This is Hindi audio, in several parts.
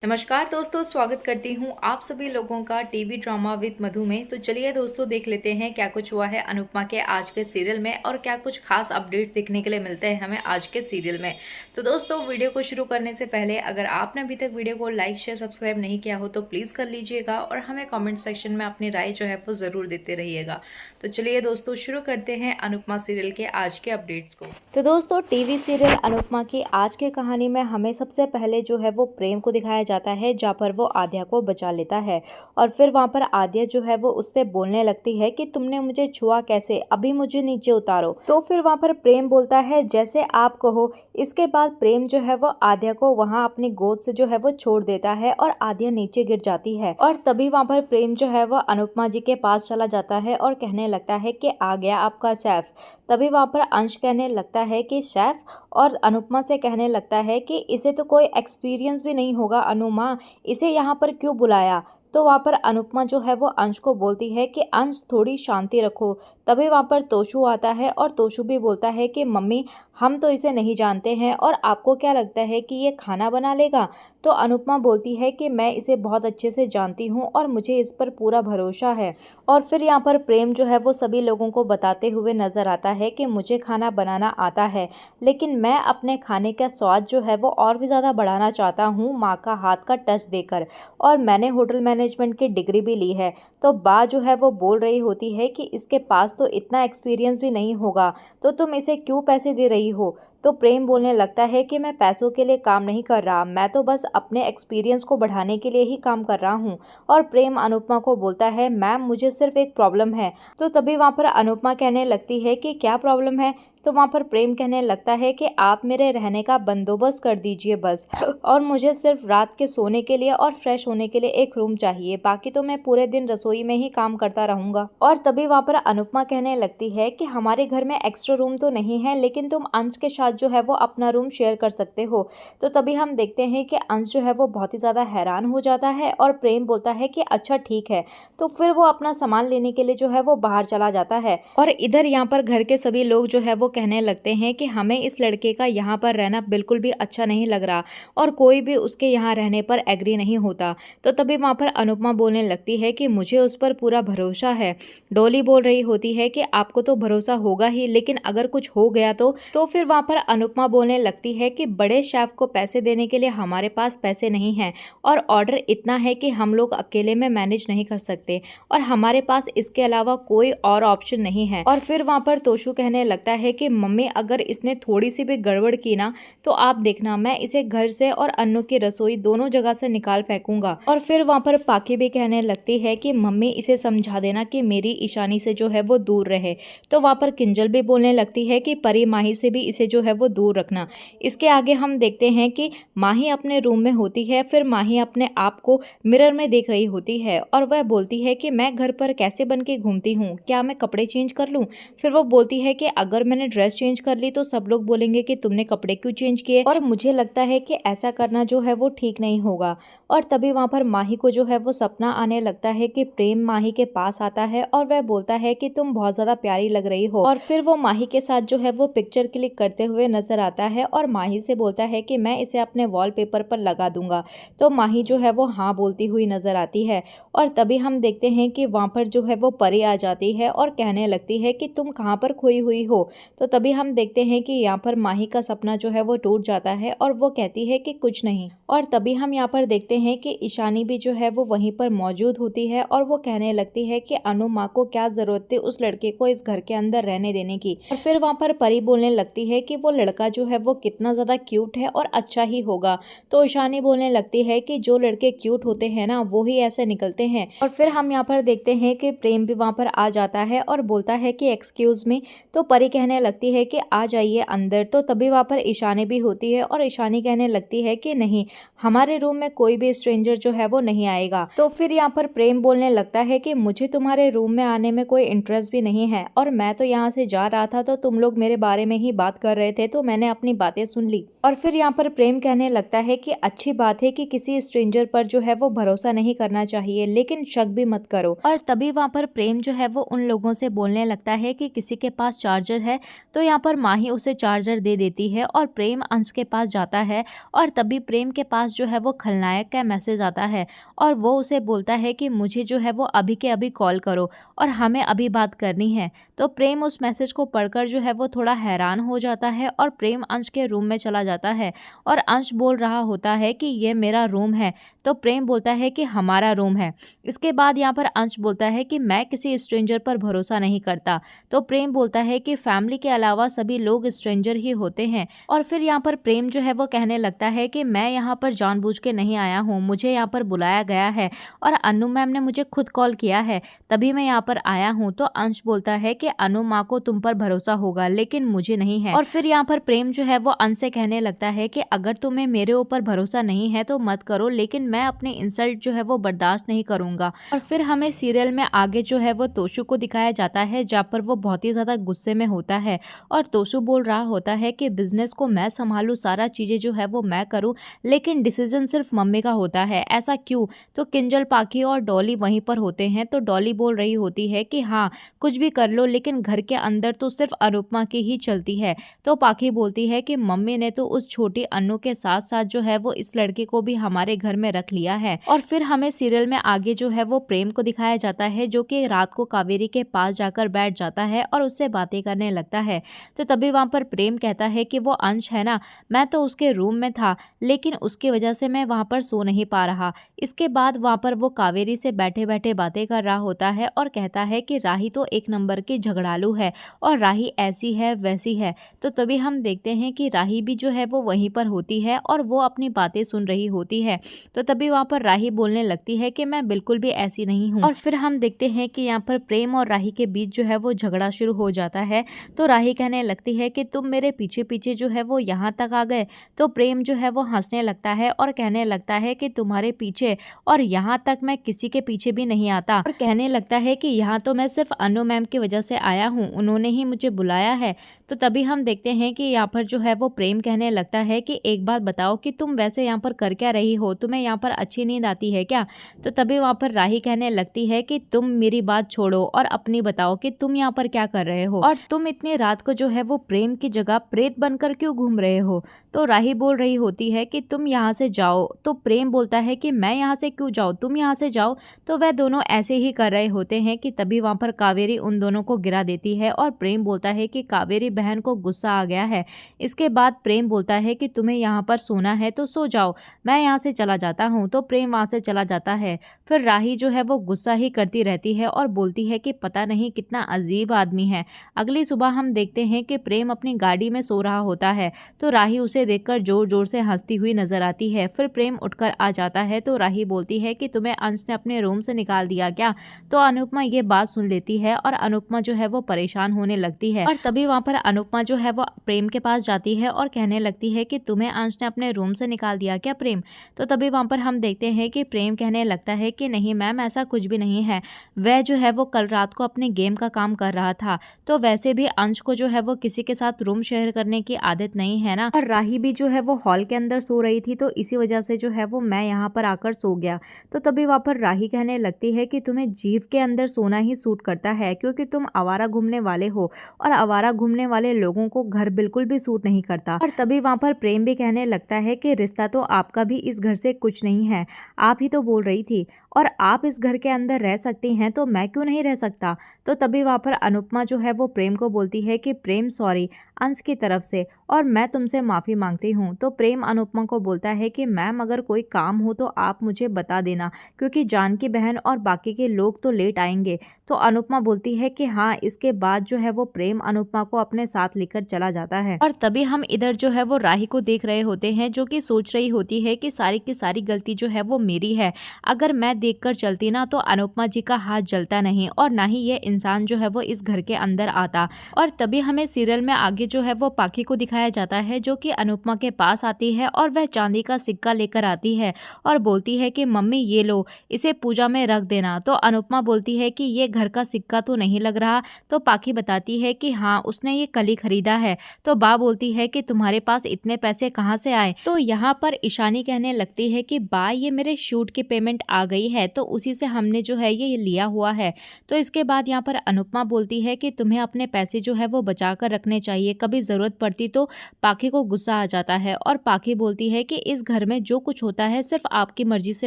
नमस्कार दोस्तों, स्वागत करती हूँ आप सभी लोगों का टीवी ड्रामा विद मधु में। तो चलिए दोस्तों, देख लेते हैं क्या कुछ हुआ है अनुपमा के आज के सीरियल में और क्या कुछ खास अपडेट देखने के लिए मिलते हैं हमें आज के सीरियल में। तो दोस्तों, वीडियो को शुरू करने से पहले अगर आपने अभी तक वीडियो को लाइक शेयर सब्सक्राइब नहीं किया हो तो प्लीज़ कर लीजिएगा और हमें कॉमेंट सेक्शन में अपनी राय जो है वो ज़रूर देते रहिएगा। तो चलिए दोस्तों, शुरू करते हैं अनुपमा सीरियल के आज के अपडेट्स को। तो दोस्तों, टीवी सीरियल अनुपमा की आज की कहानी में हमें सबसे पहले जो है वो प्रेम को दिखाया जाता है, जहाँ पर वो आद्या को बचा लेता है और फिर वहाँ पर आद्या जो है वो उससे बोलने लगती है कि तुमने मुझे छुआ कैसे, अभी मुझे नीचे उतारो। तो फिर वहाँ पर प्रेम बोलता है जैसे आप कहो। इसके बाद प्रेम जो है वो आद्या को वहाँ अपनी गोद से जो है वो छोड़ देता है और आद्या नीचे गिर जाती है और तभी वहाँ पर प्रेम जो है वो अनुपमा जी के पास चला जाता है और कहने लगता है कि आ गया आपका सैफ। तभी वहाँ पर अंश कहने लगता है कि सैफ, और अनुपमा से कहने लगता है कि इसे तो कोई एक्सपीरियंस भी नहीं होगा अनुमा, इसे यहाँ पर क्यों बुलाया। तो वहाँ पर अनुपमा जो है वो अंश को बोलती है कि अंश थोड़ी शांति रखो। तभी वहाँ पर तोशु आता है और तोशु भी बोलता है कि मम्मी, हम तो इसे नहीं जानते हैं और आपको क्या लगता है कि ये खाना बना लेगा। तो अनुपमा बोलती है कि मैं इसे बहुत अच्छे से जानती हूँ और मुझे इस पर पूरा भरोसा है। और फिर यहाँ पर प्रेम जो है वो सभी लोगों को बताते हुए नजर आता है कि मुझे खाना बनाना आता है, लेकिन मैं अपने खाने का स्वाद जो है वो और भी ज़्यादा बढ़ाना चाहता हूँ माँ का हाथ का टच देकर, और मैंने होटल मैनेजमेंट की डिग्री भी ली है। तो बा जो है वो बोल रही होती है कि इसके पास तो इतना एक्सपीरियंस भी नहीं होगा, तो तुम इसे क्यों पैसे दे रही हो। तो प्रेम बोलने लगता है कि मैं पैसों के लिए काम नहीं कर रहा, मैं तो बस अपने एक्सपीरियंस को बढ़ाने के लिए ही काम कर रहा हूँ। और प्रेम अनुपमा को बोलता है मैम, मुझे सिर्फ एक प्रॉब्लम है। तो तभी वहाँ पर अनुपमा कहने लगती है कि क्या प्रॉब्लम है। तो वहाँ पर प्रेम कहने लगता है कि आप मेरे रहने का बंदोबस्त कर दीजिए बस, और मुझे सिर्फ रात के सोने के लिए और फ्रेश होने के लिए एक रूम चाहिए, बाकी तो मैं पूरे दिन रसोई में ही काम करता रहूंगा। और तभी वहाँ पर अनुपमा कहने लगती है कि हमारे घर में एक्स्ट्रा रूम तो नहीं है, लेकिन तुम अंश के साथ जो है वो अपना रूम शेयर कर सकते हो। तो तभी हम देखते हैं कि अंश जो है वो बहुत ही ज़्यादा हैरान हो जाता है और प्रेम बोलता है कि अच्छा ठीक है। तो फिर वो अपना सामान लेने के लिए जो है वो बाहर चला जाता है और इधर यहाँ पर घर के सभी लोग जो है वो कहने लगते हैं कि हमें इस लड़के का यहाँ पर रहना बिल्कुल भी अच्छा नहीं लग रहा और कोई भी उसके यहाँ रहने पर एग्री नहीं होता। तो तभी वहाँ पर अनुपमा बोलने लगती है कि मुझे उस पर पूरा भरोसा है। डॉली बोल रही होती है कि आपको तो भरोसा होगा ही, लेकिन अगर कुछ हो गया तो फिर वहाँ पर अनुपमा बोलने लगती है कि बड़े शेफ को पैसे देने के लिए हमारे पास पैसे नहीं हैं और ऑर्डर इतना है कि हम लोग अकेले में मैनेज नहीं कर सकते और हमारे पास इसके अलावा कोई और ऑप्शन नहीं है। और फिर वहाँ पर तोशु कहने लगता है कि मम्मी, अगर इसने थोड़ी सी भी गड़बड़ की ना तो आप देखना, मैं इसे घर से और अन्नू की रसोई दोनों जगह से निकाल फेंकूंगा। और फिर वहाँ पर पाकी भी कहने लगती है कि मम्मी, इसे समझा देना कि मेरी ईशानी से जो है वो दूर रहे। तो वहाँ पर किंजल भी बोलने लगती है कि परी माही से भी इसे जो है वो दूर रखना। इसके आगे हम देखते हैं कि माही अपने रूम में होती है, फिर माही अपने आप को मिरर में देख रही होती है और वह बोलती है कि मैं घर पर कैसे बन के घूमती हूँ, क्या मैं कपड़े चेंज कर लूँ। फिर वो बोलती है कि अगर मैंने ड्रेस चेंज कर ली तो सब लोग बोलेंगे कि तुमने कपड़े क्यों चेंज किए, और मुझे लगता है कि ऐसा करना जो है वो ठीक नहीं होगा। और तभी वहाँ पर माही को जो है वो सपना आने लगता है कि प्रेम माही के पास आता है और वह बोलता है कि तुम बहुत ज़्यादा प्यारी लग रही हो, और फिर वो माही के साथ जो है वो पिक्चर क्लिक करते हुए नजर आता है और माही से बोलता है कि मैं इसे अपने वॉलपेपर पर लगा दूंगा। तो माही जो है वो हाँ बोलती हुई नजर आती है और तभी हम देखते हैं कि वहाँ पर जो है वो परी आ जाती है और कहने लगती है कि तुम कहाँ पर खोई हुई हो। तो तभी हम देखते हैं कि यहाँ पर माही का सपना जो है वो टूट जाता है और वो कहती है कि कुछ नहीं। और तभी हम यहाँ पर देखते हैं कि ईशानी भी जो है वो वहीं पर मौजूद होती है और वो कहने लगती है कि अनु माँ को क्या जरूरत थी उस लड़के को इस घर के अंदर रहने देने की। और फिर वहाँ पर परी बोलने लगती है कि वो लड़का जो है वो कितना ज्यादा क्यूट है और अच्छा ही होगा। तो ईशानी बोलने लगती है कि जो लड़के क्यूट होते हैं ना वो ही ऐसे निकलते हैं। और फिर हम यहाँ पर देखते हैं कि प्रेम भी वहाँ पर आ जाता है और बोलता है कि एक्सक्यूज मी। तो परी कहने लगती है कि आ जाइए अंदर। तो तभी वहाँ पर ईशानी भी होती है और ईशानी कहने लगती है कि नहीं, हमारे रूम में कोई भी स्ट्रेंजर जो है वो नहीं आएगा। तो फिर यहाँ पर प्रेम बोलने लगता है कि मुझे तुम्हारे रूम में आने में कोई इंटरेस्ट भी नहीं है और मैं तो यहाँ से जा रहा था तो तुम लोग मेरे बारे में ही बात कर रहे थे तो मैंने अपनी बातें सुन ली। और फिर यहाँ पर प्रेम कहने लगता है कि अच्छी बात है कि किसी स्ट्रेंजर पर जो है वो भरोसा नहीं करना चाहिए, लेकिन शक भी मत करो। और तभी वहाँ पर प्रेम जो है वो उन लोगों से बोलने लगता है कि किसी के पास चार्जर है, तो यहाँ पर माही उसे चार्जर दे देती है और प्रेम अंश के पास जाता है। और तभी प्रेम के पास जो है वो खलनायक का मैसेज आता है और वो उसे बोलता है कि मुझे जो है वो अभी के अभी कॉल करो और हमें अभी बात करनी है। तो प्रेम उस मैसेज को पढ़कर जो है वो थोड़ा हैरान हो जाता है और प्रेम अंश के रूम में चला जाता है और अंश बोल रहा होता है कि ये मेरा रूम है, तो प्रेम बोलता है कि हमारा रूम है। इसके बाद यहाँ पर अंश बोलता है कि मैं किसी स्ट्रेंजर पर भरोसा नहीं करता, तो प्रेम बोलता है कि फैमिली के अलावा सभी लोग स्ट्रेंजर ही होते हैं। और फिर यहाँ पर प्रेम जो है वो कहने लगता है कि मैं यहाँ पर जानबूझ के नहीं आया हूँ, मुझे यहाँ पर बुलाया गया है और अनु मैम ने मुझे खुद कॉल किया है, तभी मैं यहाँ पर आया हूँ। तो अंश बोलता है कि अनु माँ को तुम पर भरोसा होगा लेकिन मुझे नहीं है। और फिर यहाँ पर प्रेम जो है वो अंश से कहने लगता है कि अगर तुम्हें मेरे ऊपर भरोसा नहीं है तो मत करो, लेकिन मैं अपनी इंसल्ट जो है वो बर्दाश्त नहीं करूंगा। और फिर हमें सीरियल में आगे जो है वो तोशु को दिखाया जाता है, जहाँ पर वो बहुत ही ज्यादा गुस्से में होता है और तोशु बोल रहा होता है कि बिजनेस को मैं संभालूं, सारा चीजें जो है वो मैं करूं, लेकिन डिसीजन सिर्फ मम्मी का होता है, ऐसा क्यों। तो किंजल, पाखी और डॉली वहीं पर होते हैं। तो डॉली बोल रही होती है कि हाँ कुछ भी कर लो, लेकिन घर के अंदर तो सिर्फ अनुपमा की ही चलती है। तो पाखी बोलती है कि मम्मी ने तो उस छोटी अनु के साथ साथ जो है वो इस लड़के को भी हमारे घर में रख लिया है। और फिर हमें सीरियल में आगे जो है वो प्रेम को दिखाया जाता है, जो कि रात को कावेरी के पास जाकर बैठ जाता है और उससे बातें करने लगता है। तो तभी वहां पर प्रेम कहता है कि वो अंश है ना, मैं तो उसके रूम में था, लेकिन उसकी वजह से मैं वहां पर सो नहीं पा रहा। इसके बाद वहां पर वो कावेरी से बैठे बैठे बातें कर रहा होता है और कहता है कि राही तो एक नंबर की झगड़ालू है और राही ऐसी है वैसी है। तो तभी हम देखते हैं कि राही भी जो है वो वहीं पर होती है और वो अपनी बातें सुन रही होती है। तो तभी वहां पर राही बोलने लगती है कि मैं बिल्कुल भी ऐसी नहीं हूँ। और फिर हम देखते हैं कि यहाँ पर प्रेम और राही के बीच जो है वो झगड़ा शुरू हो जाता है। तो राही कहने लगती है कि तुम मेरे पीछे पीछे जो है वो यहाँ तक आ गए। तो प्रेम जो है वो हंसने लगता है और कहने लगता है कि तुम्हारे पीछे और यहाँ तक मैं किसी के पीछे भी नहीं आता। और कहने लगता है कि यहाँ तो मैं सिर्फ अनु मैम की वजह से आया हूँ, उन्होंने ही मुझे बुलाया है। तो तभी हम देखते हैं कि यहाँ पर जो है वो प्रेम कहने लगता है कि एक बात बताओ कि तुम वैसे यहाँ पर कर क्या रही हो, तुम्हें यहाँ पर अच्छी नींद आती है क्या। तो तभी वहाँ पर राही कहने लगती है कि तुम मेरी बात छोड़ो और अपनी बताओ कि तुम यहाँ पर क्या कर रहे हो और तुम इतनी रात को जो है वो प्रेम की जगह प्रेत बनकर क्यों घूम रहे हो। तो राही बोल रही होती है कि तुम यहाँ से जाओ। तो प्रेम बोलता है कि मैं यहाँ से क्यों जाऊँ, तुम यहाँ से जाओ। तो वह दोनों ऐसे ही कर रहे होते हैं कि तभी वहाँ पर कावेरी उन दोनों को गिरा देती है और प्रेम बोलता है कि कावेरी बहन को गुस्सा आ गया है। इसके बाद प्रेम बोलता है कि तुम्हें यहाँ पर सोना है तो सो जाओ, मैं यहाँ से चला जाता हूँ। तो प्रेम वहाँ से चला जाता है। फिर राही जो है वो गुस्सा ही करती रहती है और बोलती है कि पता नहीं कितना अजीब आदमी है। अगली सुबह हम देखते हैं कि प्रेम अपनी गाड़ी में सो रहा होता है। तो राही उसे देखकर जोर जोर से हंसती हुई नजर आती है। फिर प्रेम उठकर आ जाता है। तो राही बोलती है कि तुम्हें अंश ने अपने रूम से निकाल दिया क्या। तो अनुपमा ये बात सुन लेती है और अनुपमा जो है वो परेशान होने लगती है। और तभी वहाँ पर अनुपमा जो है वो प्रेम के पास जाती है और कहने लगती है कि तुम्हें अंश ने अपने रूम से निकाल दिया क्या प्रेम। तो तभी वहाँ पर हम देखते हैं कि प्रेम कहने लगता है कि नहीं मैम, ऐसा कुछ भी नहीं है, वह जो है वो कल रात को अपने गेम का काम कर रहा था। तो वैसे भी अंश को जो है वो किसी के साथ रूम शेयर करने की आदत नहीं है ना, और राही भी जो है वो हॉल के अंदर सो रही थी, तो इसी वजह से जो है वो मैं यहाँ पर आकर सो गया। तो तभी वहाँ पर राही कहने लगती है कि तुम्हें जीव के अंदर सोना ही सूट करता है, क्योंकि तुम आवारा घूमने वाले हो और आवारा घूमने वाले लोगों को घर बिल्कुल भी सूट नहीं करता। और तभी वहाँ पर प्रेम भी कहने लगता है कि रिश्ता तो आपका भी इस घर से कुछ नहीं है, आप ही तो बोल रही थी, और आप इस घर के अंदर रह सकती हैं तो मैं क्यों नहीं रह सकता। तो तभी वहाँ पर अनुपमा जो है वो प्रेम को बोलती है कि प्रेम सॉरी अंश की तरफ से, और मैं तुमसे माफ़ी मांगती हूँ। तो प्रेम अनुपमा को बोलता है कि मैम अगर कोई काम हो तो आप मुझे बता देना, क्योंकि जानकी बहन और बाकी के लोग तो लेट आएंगे। तो अनुपमा बोलती है कि हाँ। इसके बाद जो है वो प्रेम अनुपमा को अपने साथ लेकर चला जाता है। और तभी हम इधर जो है वो राही को देख रहे होते हैं, जो कि सोच रही होती है कि सारी की सारी गलती जो है वो मेरी है। अगर मैं देखकर चलती ना तो अनुपमा जी का हाथ जलता नहीं और ना ही ये इंसान जो है वो इस घर के अंदर आता। और तभी हमें सीरियल में आगे जो है वो पाखी को दिखाया दिखाया जाता है जो कि अनुपमा के पास आती है और वह चांदी का सिक्का लेकर आती है और बोलती है कि मम्मी ये लो, इसे पूजा में रख देना। तो अनुपमा बोलती है कि ये घर का सिक्का तो नहीं लग रहा। तो पाखी बताती है कि हाँ, उसने ये कल ही खरीदा है। तो बा बोलती है कि तुम्हारे पास इतने पैसे कहाँ से आए। तो यहाँ पर ईशानी कहने लगती है कि बा ये मेरे शूट की पेमेंट आ गई है, तो उसी से हमने जो है ये लिया हुआ है। तो इसके बाद यहाँ पर अनुपमा बोलती है कि तुम्हें अपने पैसे जो है वो बचा कर रखने चाहिए, कभी ज़रूरत पड़ती तो। पाखी को गुस्सा आ जाता है और पाखी बोलती है कि इस घर में जो कुछ होता है सिर्फ आपकी मर्जी से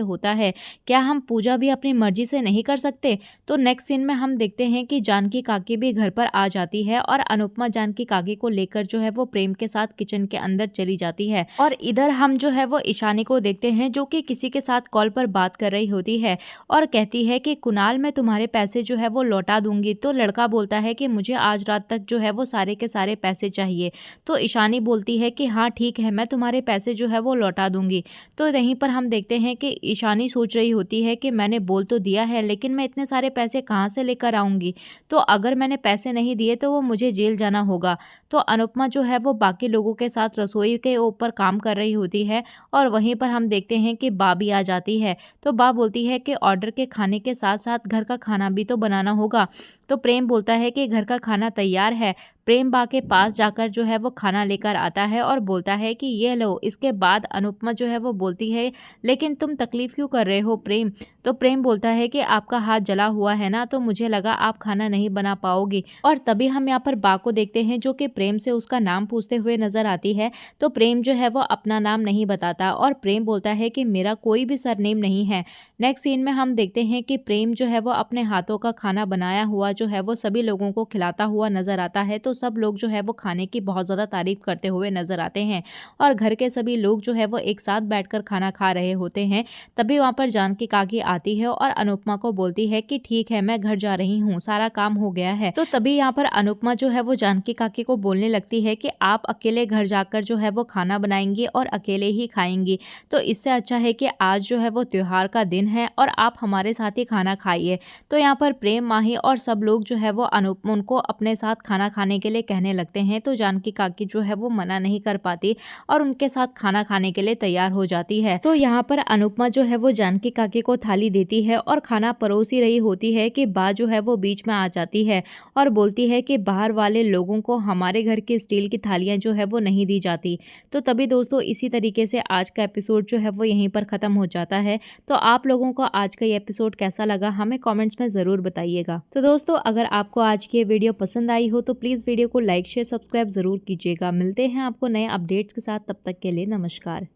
होता है, क्या हम पूजा भी अपनी मर्जी से नहीं कर सकते। तो नेक्स्ट सीन में हम देखते हैं कि जानकी काकी भी घर पर आ जाती है और अनुपमा जानकी काकी को लेकर जो है वो प्रेम के साथ किचन के अंदर चली जाती है। और इधर हम जो है वो ईशानी को देखते हैं जो कि किसी के साथ कॉल पर बात कर रही होती है और कहती है कि कुणाल मैं तुम्हारे पैसे जो है वो लौटा दूंगी। तो लड़का बोलता है कि मुझे आज रात तक जो है वो सारे के सारे पैसे चाहिए। तो ईशानी बोलती है कि हाँ ठीक है, मैं तुम्हारे पैसे जो है वो लौटा दूंगी। तो यहीं पर हम देखते हैं कि ईशानी सोच रही होती है कि मैंने बोल तो दिया है, लेकिन मैं इतने सारे पैसे कहाँ से लेकर आऊंगी। तो अगर मैंने पैसे नहीं दिए तो वो मुझे जेल जाना होगा। तो अनुपमा जो है वो बाकी लोगों के साथ रसोई के ऊपर काम कर रही होती है और वहीं पर हम देखते हैं कि बा भी आ जाती है। तो बा बोलती है कि ऑर्डर के खाने के साथ साथ घर का खाना भी तो बनाना होगा। तो प्रेम बोलता है कि घर का खाना तैयार है। प्रेम बा के पास जाकर जो है वो खाना लेकर आता है और बोलता है कि ये लो। इसके बाद अनुपमा जो है वो बोलती है लेकिन तुम तकलीफ क्यों कर रहे हो प्रेम। तो प्रेम बोलता है कि आपका हाथ जला हुआ है ना, तो मुझे लगा आप खाना नहीं बना पाओगी। और तभी हम यहाँ पर बा को देखते हैं जो कि प्रेम से उसका नाम पूछते हुए नजर आती है। तो प्रेम जो है वो अपना नाम नहीं बताता और प्रेम बोलता है कि मेरा कोई भी सरनेम नहीं है। नेक्स्ट सीन में हम देखते हैं कि प्रेम जो है वो अपने हाथों का खाना बनाया हुआ जो है वो सभी लोगों को खिलाता हुआ नजर आता है। तो सब लोग जो है वो खाने की बहुत ज़्यादा तारीफ करते हुए नजर आते हैं और घर के सभी लोग जो है वो एक साथ बैठकर खाना खा रहे होते हैं। तभी वहाँ पर जानकी काकी आती है और अनुपमा को बोलती है कि ठीक है, मैं घर जा रही हूँ, सारा काम हो गया है। तो तभी यहाँ पर अनुपमा जो है वो जानकी काकी को बोलने लगती है कि आप अकेले घर जाकर जो है वो खाना बनाएंगी और अकेले ही खाएंगी, तो इससे अच्छा है कि आज जो है वो त्योहार का दिन है और आप हमारे साथ ही खाना खाइए। तो यहाँ पर प्रेम, माही और सब लोग जो है वो अनुपमा उनको अपने साथ खाना खाने के लिए कहने लगते हैं। तो जानकी काकी जो है वो मना नहीं कर पाती और उनके साथ खाना खाने के लिए तैयार हो जाती है। तो यहाँ पर अनुपमा जो है वो जानकी काकी को थाली देती है और खाना परोसी रही होती है कि बा जो है वो बीच में आ जाती है और बोलती है कि बाहर वाले लोगों को हमारे घर की स्टील की थालियां जो है वो नहीं दी जाती। तो तभी दोस्तों इसी तरीके से आज का एपिसोड जो है वो यहीं पर खत्म हो जाता है। तो आप लोगों को आज का ये एपिसोड कैसा लगा हमें कमेंट्स में ज़रूर बताइएगा। तो दोस्तों अगर आपको आज की ये वीडियो पसंद आई हो तो प्लीज़ वीडियो को लाइक शेयर सब्सक्राइब ज़रूर कीजिएगा। मिलते हैं आपको नए अपडेट्स के साथ, तब तक के लिए नमस्कार।